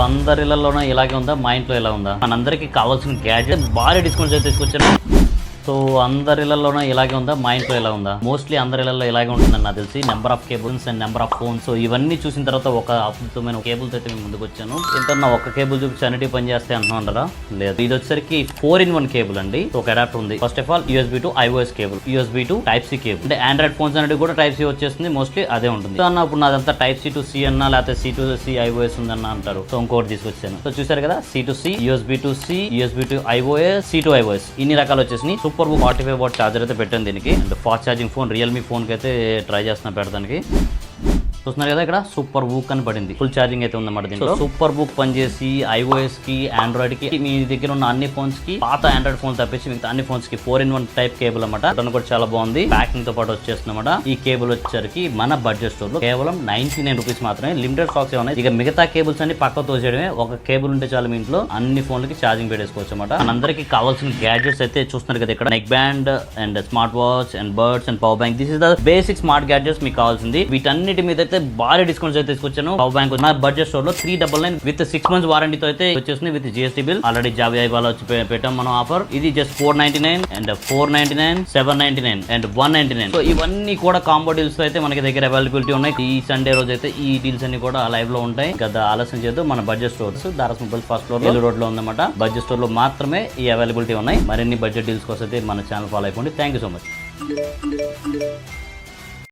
అందరిలోనూ ఇలాగే ఉందా, మా ఇంట్లో ఇలా ఉందా? మనందరికీ కావాల్సిన గ్యాడ్జెట్ భారీ డిస్కౌంట్స్ అయితే తీసుకొచ్చాను. సో అందరిలోనూ ఇలాగే ఉందా, మా ఇంట్లో ఇలా ఉందా? మోస్ట్లీ అందరిలో ఇలాగే ఉంటుందని నాకు తెలిసి. Number of cables and number of phones. So ఇవన్నీ చూసిన తర్వాత ఒక అద్భుతమైన కేబుల్స్ అయితే మేము ముందుకు వచ్చాను. ఏంటన్నా ఒక కేబుల్ చూపించి అన్నిటి పని చేస్తే అంటున్నారా? లేదు, ఇది వచ్చేసరికి 4-in-1 కేబుల్ అండి. ఒక అడాప్టర్ ఉంది. First of all USB to iOS cable, USB to Type-C cable. అంటే ఆండ్రాయిడ్ ఫోన్స్ అనేది కూడా Type-C వచ్చేస్తుంది, మోస్ట్లీ అదే ఉంటుంది. సో అన్న ఇప్పుడు నాదంతా Type-C to C అన్నా లేకపోతే C to C iOS ఉందన్న అంటారు. సో ఇంకోటి తీసుకొచ్చాను. సో చూసారు కదా, C to C, USB to C, USB to iOS, C to iOS ఇన్ని రకాలు వచ్చేసినాయి. సూపర్ 45 వాట్ ఛార్జర్ అయితే పెట్టాను దీనికి. And fast charging phone, Realme phone కి అయితే ట్రై చేస్తున్నా పెడతానికి. చూస్తున్నారు కదా, ఇక్కడ సూపర్ బుక్ అని పడింది. ఫుల్ ఛార్జింగ్ అయితే ఉందన్నమాట దీంట్లో. సూపర్ బుక్ పనిచేసి iOS కి, ఆండ్రాయిడ్ కి, మీ దగ్గర ఉన్న అన్ని ఫోన్స్ కి, పాత ఆండ్రాయిడ్ ఫోన్ తప్పించి మిగతా అన్ని ఫోన్స్ కి 4-in-1 టైప్ కేబుల్ అన్నమాట. అతను కూడా చాలా బాగుంది. ప్యాకింగ్ తో పాటు వచ్చేస్తుందన్నమాట. ఈ కేబుల్ వచ్చేసరికి మన బడ్జెట్ స్టోర్ లో కేవలం 99 రూపీస్ మాత్రమే. లిమిటెడ్ స్టాక్స్ ఉన్నాయి. ఇక మిగతా కేబుల్స్ అన్ని పక్క తోసేయడమే. ఒక కేబుల్ ఉంటే చాలు మీ ఇంట్లో అన్ని ఫోన్లకి ఛార్జింగ్ పెట్టేసుకోవచ్చు అన్నమాట. మనందరికీ కావాల్సిన గ్యాడ్జెట్స్ అయితే చూస్తున్నారు కదా, ఇక్కడ neck band and smart watch and birds and power bank. This is the basic smart gadgets మీకు కావాల్సింది. వీటన్నిటి మీద అయితే భారీ డిస్కౌంట్స్ అయితే తీసుకొచ్చాను. పవర్ బ్యాంక్ నా బడ్జెట్ స్టోర్ లో 399 విత్ 6 months వారంటీతో అయితే వచ్చేసింది, with GST bill. Already job వాళ్ళ వచ్చి పెట్టాం మనం ఆఫర్. ఇది జస్ట్ 499 అండ్ 499, 799 అండ్ 199. సో ఇవన్నీ కూడా కాంబో డీల్స్ అయితే మనకి దగ్గర అవైలబిలిటీ ఉన్నాయి. ఈ సండే రోజు అయితే ఈ డీల్స్ అన్ని కూడా లైవ్ లో ఉంటాయి. కదా ఆలస్యం చేయదు, మన బడ్జెట్ స్టోర్స్ దారస్ mobile first floor Eluru road లో ఉందన్నమాట. బడ్జెట్ స్టోర్ లో మాత్రమే ఈ అవైలబిలిటీ ఉన్నాయి. మరిన్ని బడ్జెట్ డీల్స్ కోసం అయితే మన ఛానల్ ఫాలో అయిపోండి. Thank you so much.